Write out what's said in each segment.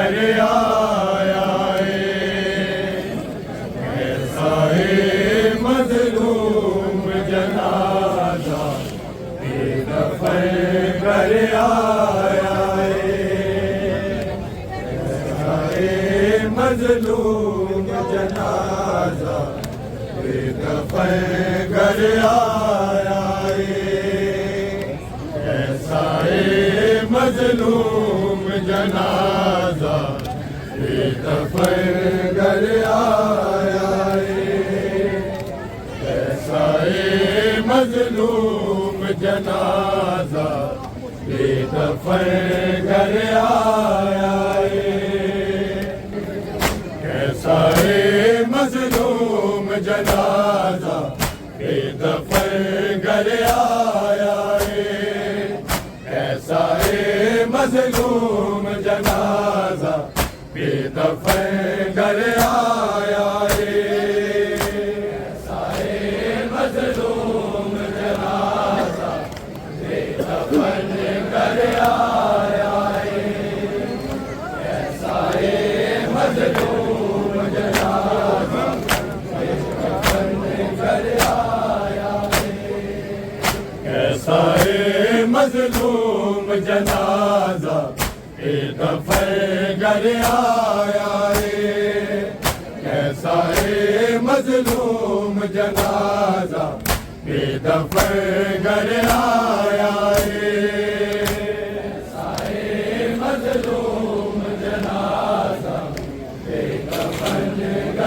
گھر آیا ایسا ہے مظلوم جنازہ بے دفن گھر آیا ایسا ہے مظلوم جنازہ بے دفن گھر آیا ایسا ہے مظلوم جنازہ بے دفن گھر آیا ایسا ہے مظلوم جنازہ بے دفن گھر آیا ایسا ہے مظلوم جنازہ بے دفن گھر آیا ایسا ہے مظلوم جنازہ بے دفن گھر آیا ایسا ہے مظلوم جنازہ بے دفن گھر آیا ایسا ہے مظلوم جنازہ بے دفن گھر آیا ایسا ہے مظلوم جنازہ بے دفن گھر آیا ایسا ہے مظلوم جنازہ بے دفن گھر آیا ایسا ہے مظلوم جنازہ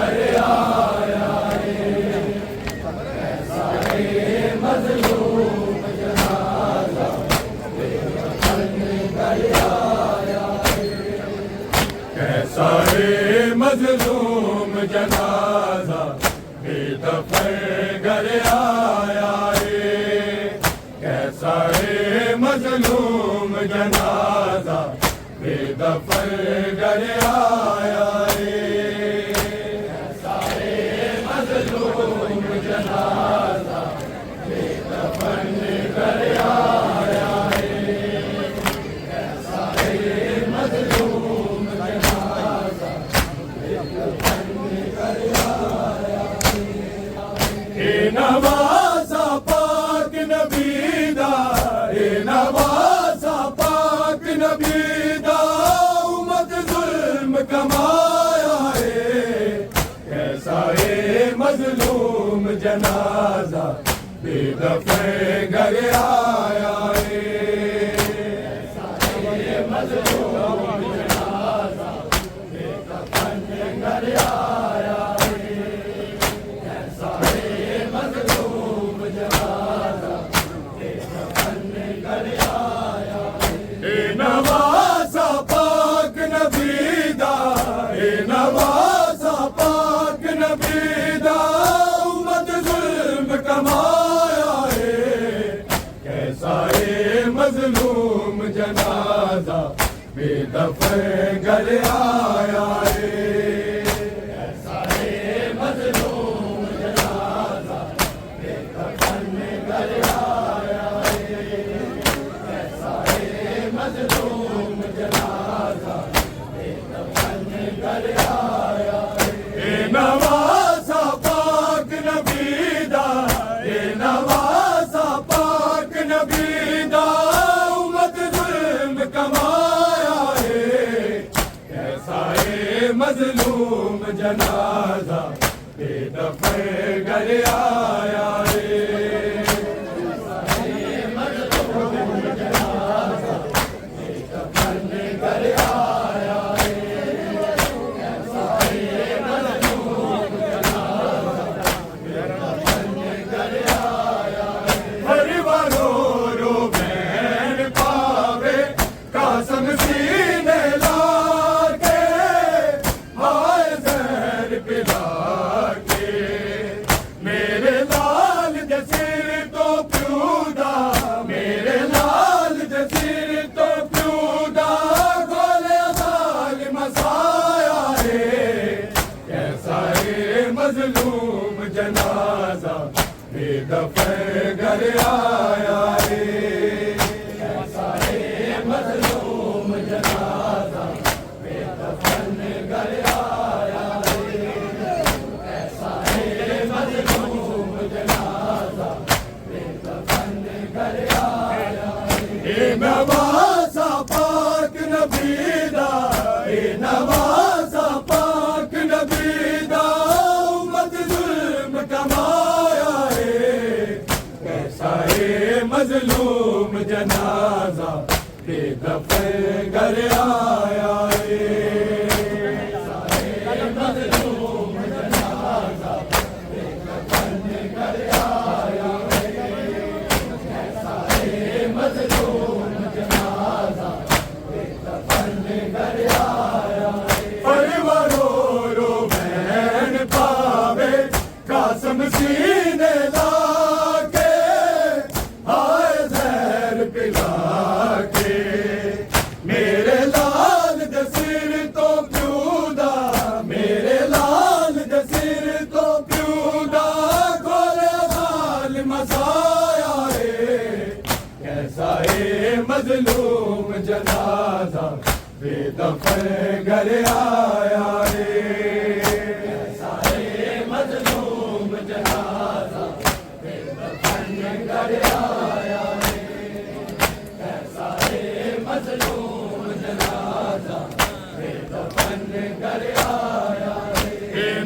بے دفن گھر آیا ایسا ہے مظلوم جنازہ بے دفن گھر آیا ایسا ہے مظلوم جنازہ بے دفن گھر آیا ایسا ہے مظلوم جنازہ بے دفن گھر آیا ایسا ہے مظلوم جنازہ بے دفن گھر آیا ایسا ہے مظلوم جنازہ بے دفن گھر آیا اے نوازا پاک نبی دا اے نوازا پاک نبی دا امت ظلم کمایا ہے ایسا ہے مظلوم جنازہ بے دفن گھر آیا ایسا ہے مظلوم جنازہ بے دفن گھر آیا ایسا ہے مظلوم جنازہ بے دفن گھر آیا اے نوازا پاک نبی دا اے نوازا پاک نبی دا امت ظلم کمایا ہے کیسا ہے مظلوم جنازہ بے دفن گھر آیا ایسا ہے مظلوم جنازہ بے دفن گھر آیا ایسا ہے مظلوم جنازہ بے دفن گھر آیا اے نوازا پاک نبی دا اے نوازا پاک نبی دا امت ظلم کمایا ہے ایسا ہے مظلوم جنازہ بے دفن گھر آیا ایسا ہے مظلوم جنازہ بے دفن گھر آیا ایسا ہے مظلوم جنازہ بے دفن گھر آیا ہر والو رو بہن پاوے قاسم سینے لا کے ہائے زہر پلا کے میرے لال جسر مظلوم جنازہ بے دفن گھر آیا سینے لا کے ہائے زہر پلا کے میرے لال جسیر تو پیودا میرے لال جسیر تو پیودا گھوڑے وال مسایا ہے کیسا ہے مظلوم جنازہ بے دفن گھر آیا ہے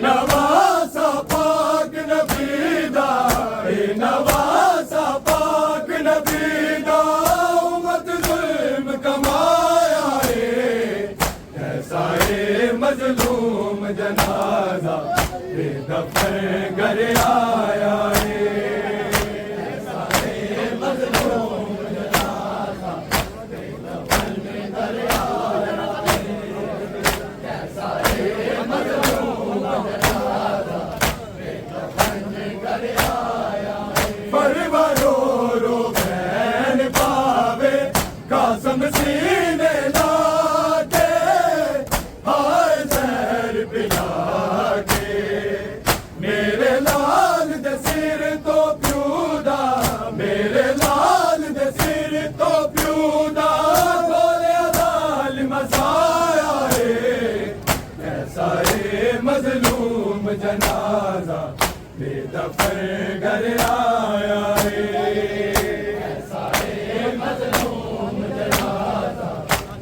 نواسا پاک نبی دا نواسا پاک نبی دا امت ظلم کمایا ہے کیسا ہے مظلوم جنازہ بے دفن گھر آیا ہے کیسا ہے مظلوم جنازہ بے دفن گھر آیا ہے کیسا ہے مظلوم جنازہ بے دفن گھر آیا ہے پروارو رو بہن پاوے قاسم سینے لا کے ہائے زہر پلا کے میرے لال جسیر تو پیودا میرے لال جسیر تو پیودا گھوڑے وال مسایا ہے کیسا ہے مظلوم جنازہ بے دفن گھر آیا ہے کیسا ہے مظلوم جنازہ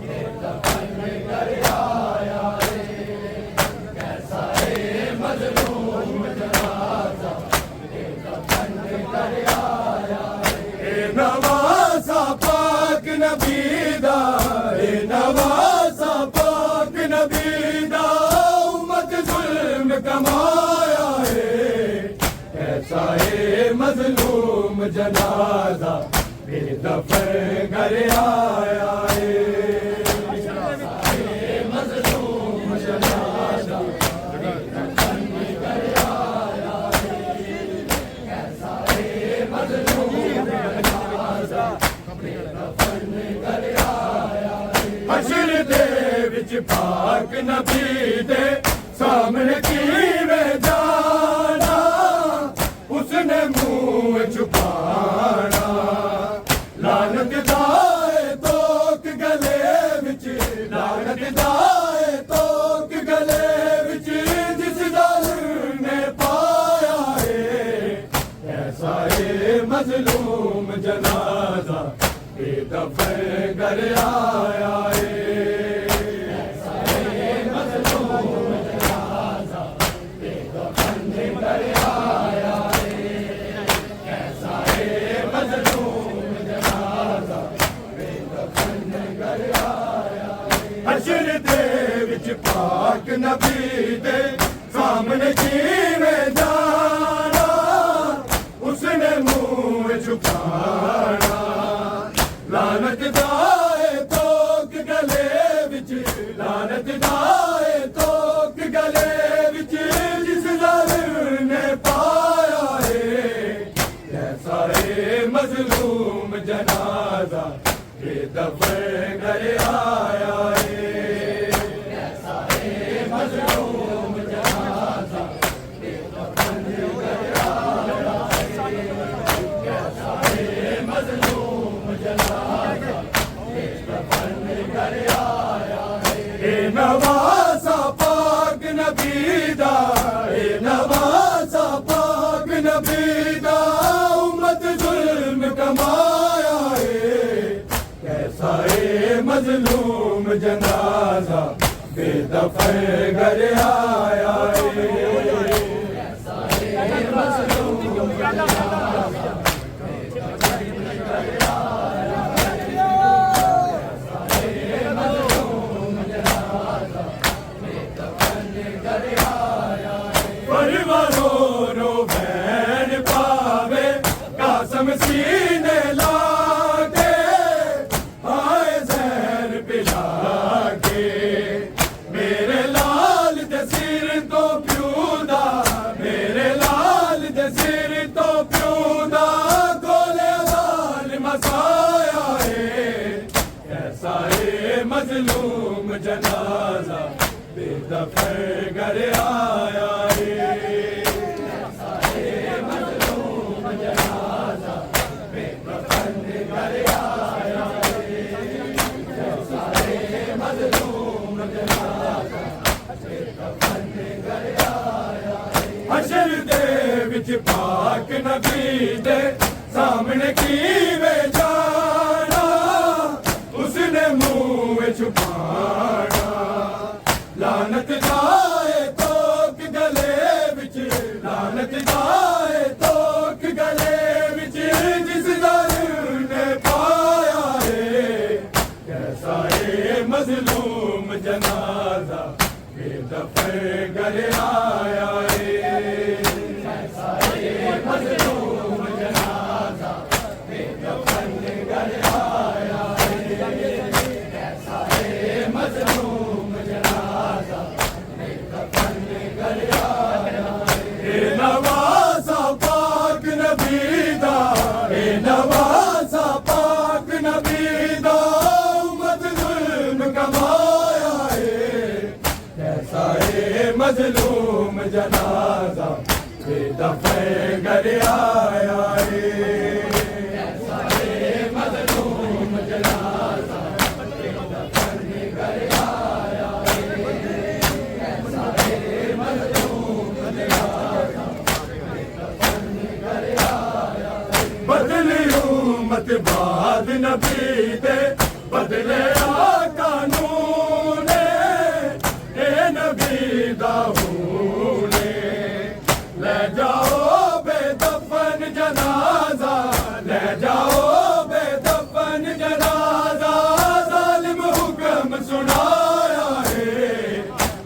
بے دفن گھر آیا ہے کیسا ہے مظلوم جنازہ بے دفن گھر آیا ہے نواسا پاک نبی دا نواسا پاک نبی دا امت ظلم کمایا ہے کیسا ہے مظلوم جنازہ بے دفن گھر آیا ہے کیسا ہے مظلوم جنازہ بے دفن گھر آیا ہے کیسا ہے مظلوم جنازہ بے دفن گھر آیا ہے حشر دے وچ پاک نبی دے سامنے کیویں جانا اس نے منہ چھپانا لعنت دائے توک گلے وچ لعنت دائے توک گلے وچ جس ظالم نے پایا ہے کیسا ہے مظلوم جنازہ بے دفن گھر آیا ہے کیسا ہے مظلوم جنازہ بے دفن گھر آیا ہے کیسا ہے مظلوم جنازہ بے دفن گھر آیا ہے حشر دے وچ پاک نبی دے سامنے کیویں جانا اس نے منہ چھپانا لعنت دائے توک گلے وچ لعنت دائے توک گلے وچ جس ظالم نے پایا ہے کیسا ہے مظلوم جنازہ بے دفن گھر آیا ہے کیسا ہے مظلوم جنازہ بے دفن گھر آیا ہے کیسا ہے مظلوم جنازہ بے دفن گھر آیا ہے نواسا پاک نبی دا نواسا پاک نبی دا امت ظلم کمایا ہے کیسا ہے مظلوم جنازہ بے دفن گھر آیا ہے کیسا ہے مظلوم جنازہ بے دفن گھر آیا جنازہ بے دفن گھر آیا ہے مظلوم جنازہ بے دفن گھر آیا ہے مظلوم جنازہ بے دفن گھر آیا ہے حشر دے وچ پاک نبی دے سامنے کیویں جانا اس نے منہ چھپانا لعنت جائے تو گلے وچ لعنت جائے تو گلے وچ جس در نے پایا ہے کیسا ہے مظلوم جنازہ بے دفن گھر آیا ہے کیسا ہے مظلوم جنازہ بے دفن گھر آیا ہے کیسا ہے مظلوم جنازہ بے دفن گھر آیا ہے نوازا پاک نبی دا اے نوازا پاک نبی دا امت ظلم کمایا ہے کیسا ہے مظلوم جنازہ بے دفن گھر آیا ہے کیسا ہے مظلوم جنازہ بے دفن گھر آیا ہے کیسا ہے مظلوم جنازہ بے دفن گھر آیا ہے بدلی امت بعد نبی دے بدلے قانون اے نبی داؤد لے جاؤ بے دفن جنازہ لے جاؤ بے دفن جنازہ ظالم حکم سنایا ہے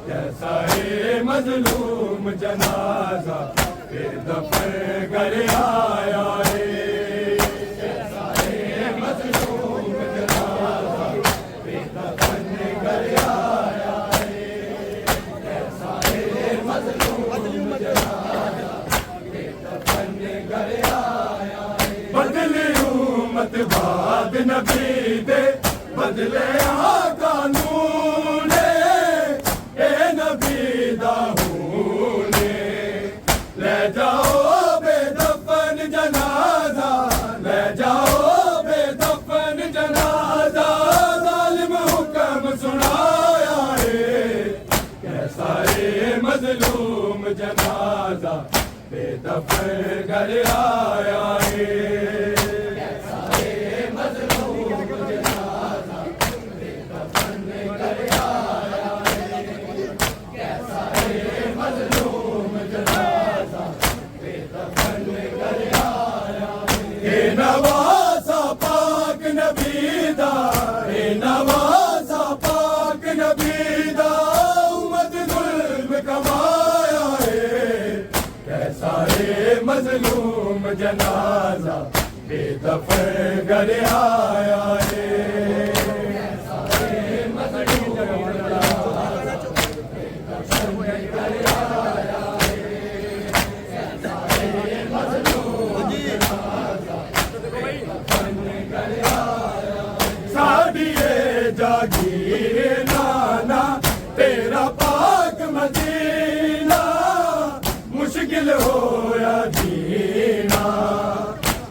کیسا ہے مظلوم جنازہ بے دفن گھر آیا ہے کیسا ہے مظلوم جنازہ بے دفن گھر آیا ہے کیسا ہے مظلوم جنازہ بے دفن گھر آیا ہے بدلی امت بعد نبی دے بدلے قانون اے نبی داؤد لے جاؤ بے دفن جنازہ لے جاؤ بے دفن جنازہ ظالم حکم سنایا ہے کیسا ہے مظلوم جنازہ بے دفن گھر آیا ہے کیسا ہے مظلوم جنازہ بے دفن گھر آیا ہے کیسا ہے مظلوم جنازہ بے دفن گھر آیا ہے نوازا پاک نبی دا اے نوازا پاک نبی دا امت ظلم کمایا ہے کیسا ہے مظلوم جنازہ بے دفن گھر آیا ہے کیسا ہے مظلوم جنازہ بے دفن گھر آیا ہے کیسا ہے مظلوم جنازہ بے دفن گھر آیا ہے ساڈی جاگیر نانا تیرا پاک مدینہ مشکل ہویا جینا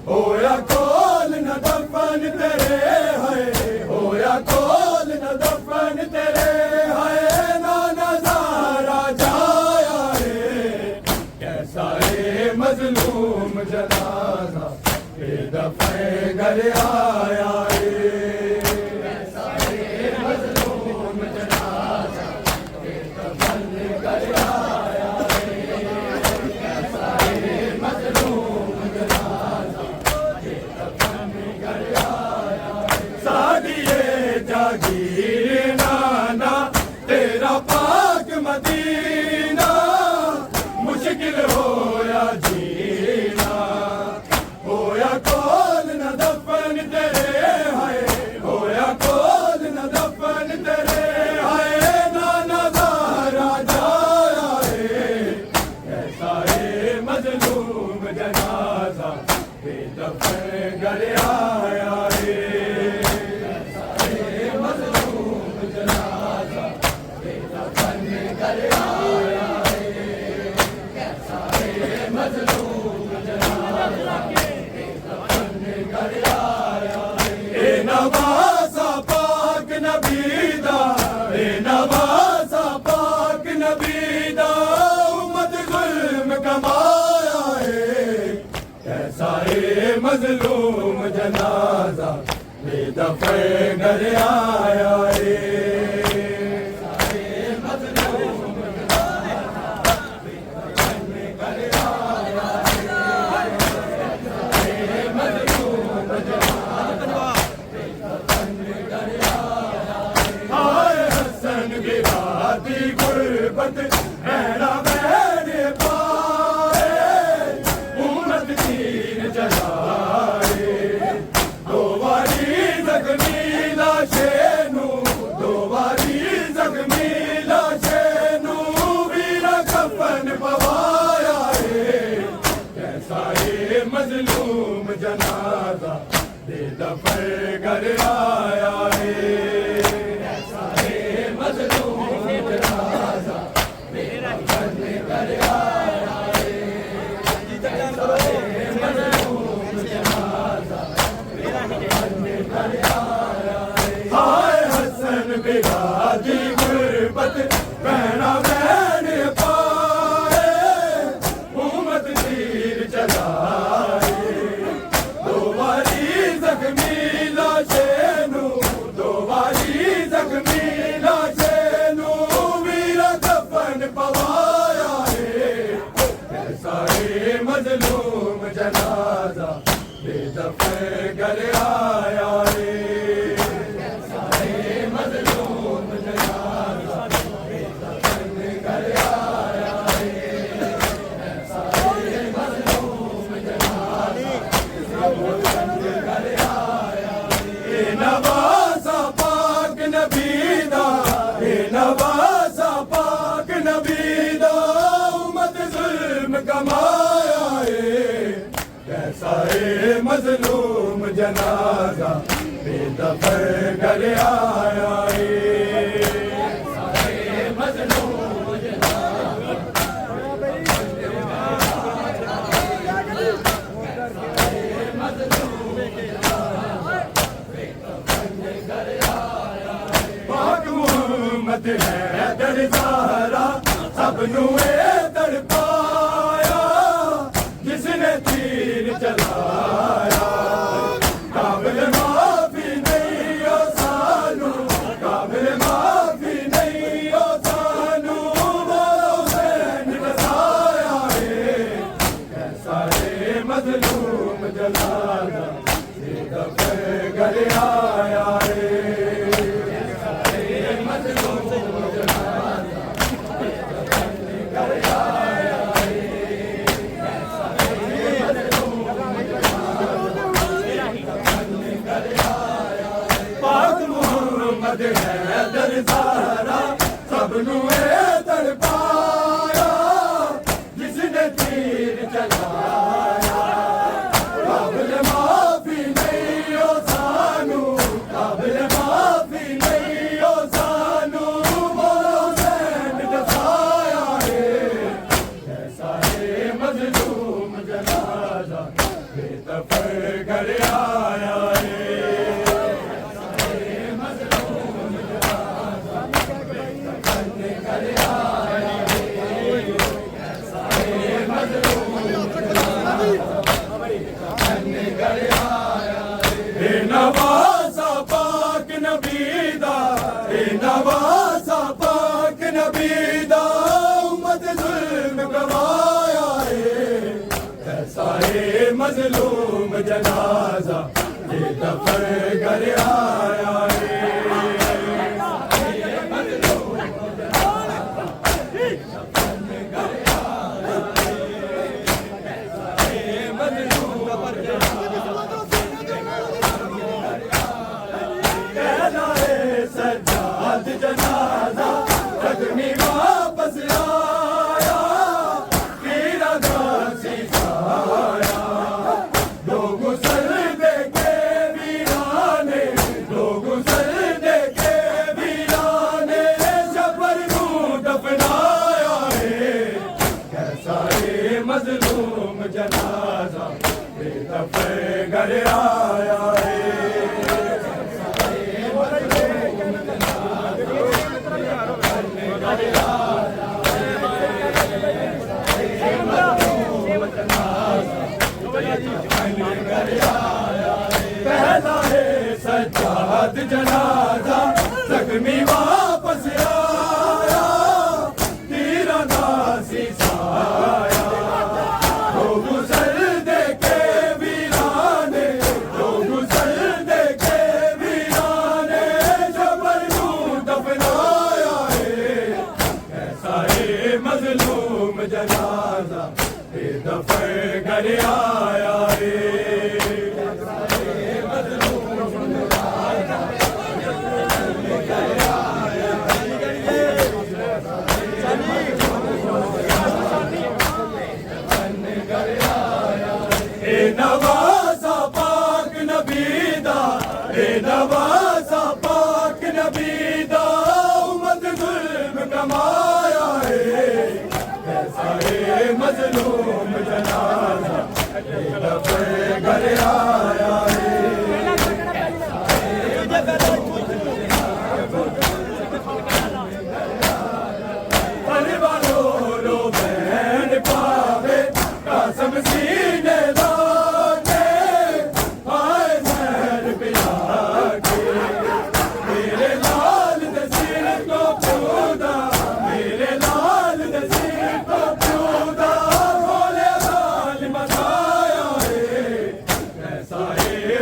ہویا کول نہ دفن تیرے ہے ہویا کول نہ دفن تیرے ہے نانا زارا جایا ہے کیسا ہے مظلوم جنازہ بے دفن گھر آیا ہے کیسا ہے مظلوم جنازہ بے دفن گھر آیا ہے کیسا ہے مظلوم جنازہ بے دفن گھر آیا ہے ساڈی جاگیر نانا تیرا پاک مدینہ مشکل ہویا جینا ہویا کول نہ دفن تیرے ہے ہویا کول نہ دفن تیرے ہے نانا زارا جایا ہے کیسا ہے مظلوم جنازہ بے دفن گھر آیا ہے کیسا ہے مظلوم جنازہ مظلوم جنازہ بے دفع گھر آیا مظلوم جنازہ بے دفع گھر آیا مظلوم جنازہ بے دفع گھر آیا مظلوم جنازہ بے دفع گھر آیا ہائے حسن بغادی غربت بہنا بہن پائے امت تیر چلا مظلوم جنازہ بے دفع گھر آیا مظلوم جنازہ بے دفع گھر آیا مظلوم جنازہ گھر آیا اے نوازا پاک نبی دا اے نوازا پاک نبی دا امت ظلم کمایا مظلوم جنازہ بے دفع گھر آیا مظلوم جنازہ پاک محمد ہے در زہرا سب نوے تڑپایا جس نے تیر چلایا قابل معافی نہیں ہو سانو قابل معافی نہیں ہو سانو وہ حسین بسایا کیسا مظلوم جنازہ بے دفع گھر آیا مظلوم جنازہ بے دفع گھر آیا پاک محمد ہے در زہرا سب نوے تڑپایا جس نے تیر چلایا قابل معافی نہیں ہو سانو قابل معافی نہیں ہو سانو وہ حسین بسایا کیسا مظلوم جنازہ بے دفع گھر آیا نوازا پاک نبی دا نوازا پاک نبی دا امت ظلم گوایا کیسا مظلوم جنازہ بے دفع گھر آیا سجاد جنازہ قدمی واپس آیا تیرا گھاسی سایا لوگ سر دیکھے ویرانے لوگ سر دیکھے ویرانے شبر کو دفنایا کیسا مظلوم جنازہ بے دفع گھر آیا Hare جنازہ زخمی واپس آیا تیرا ناسی سایہ لوگ گزر دیکھے ویرانے لوگ گزر دیکھے ویرانے جبر یوں دفنایا ہے ایسا ہے مظلوم جنازہ بے دفن گھر آیا ہے نوازا پاک نبی دا اے نوازا پاک نبی دا امت ظلم کمایا ہے ایسا ہے مظلوم جنازہ بے دفن گھر آیا ہے پروانو رو بہن پاوے قاسم سینے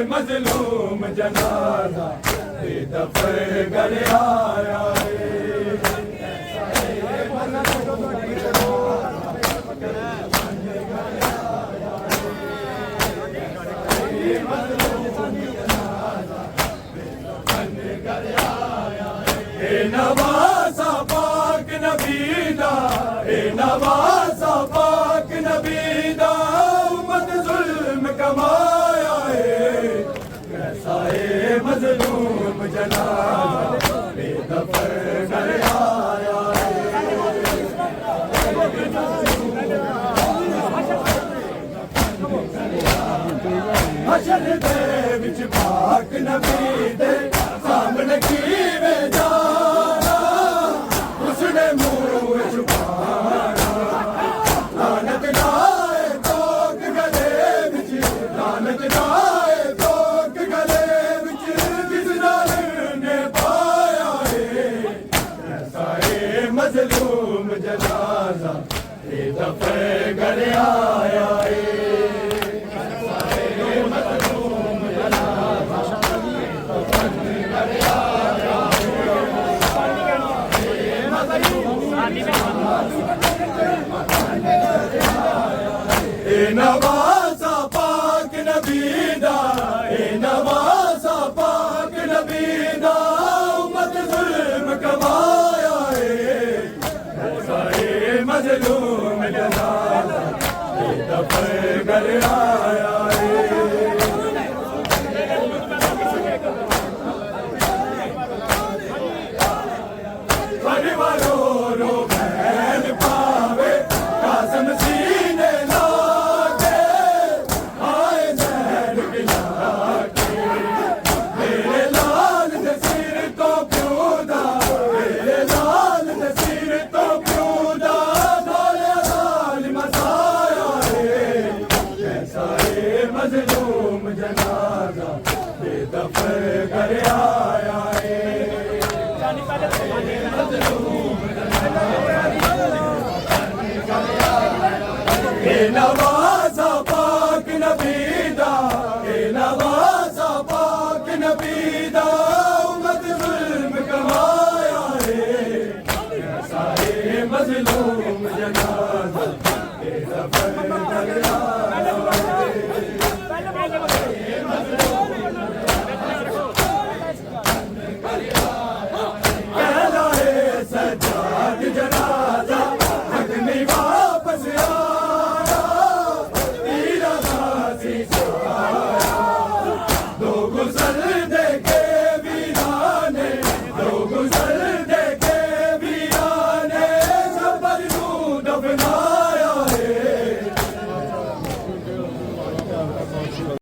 مظلوم جنازہ بے دفن گھر آیا ہے اے نوازا پاک نبی دا اے نوازا پاک نبی دا امت ظلم کمایا مظلوم جنازہ بے دفن گھر آیا حشر دے وچ پاک نبی دے سامنے کیویں جانا اس نے منہ چھپانا لعنت لائے توک گلے وچ لعنت لائے توک گلے وچ جس نال نے پایا ہے ایسا ہے مظلوم جنازہ بے دفن گھر آیا ہے اے نوازا پاک نبی دا اے نوازا پاک نبی دا امت ظلم کمایا ہے ایسا ہے مظلوم جنازہ بے دفن گھر آیا ہے پروانو رو بہن پاوے قاسم سینے لاگے آئے زہر پلا کے میرے لال دے سر تو پیودا میرے لال دے سر تو پیودا دھولے ظالم سایا ہے ایسا ہے مظلوم جنازہ بے دفن گھر آیا ہے اے نوازا پاک نبی دا اے نوازا پاک نبی دا امت ظلم کمایا ہے ایسا ہے مظلوم جنازہ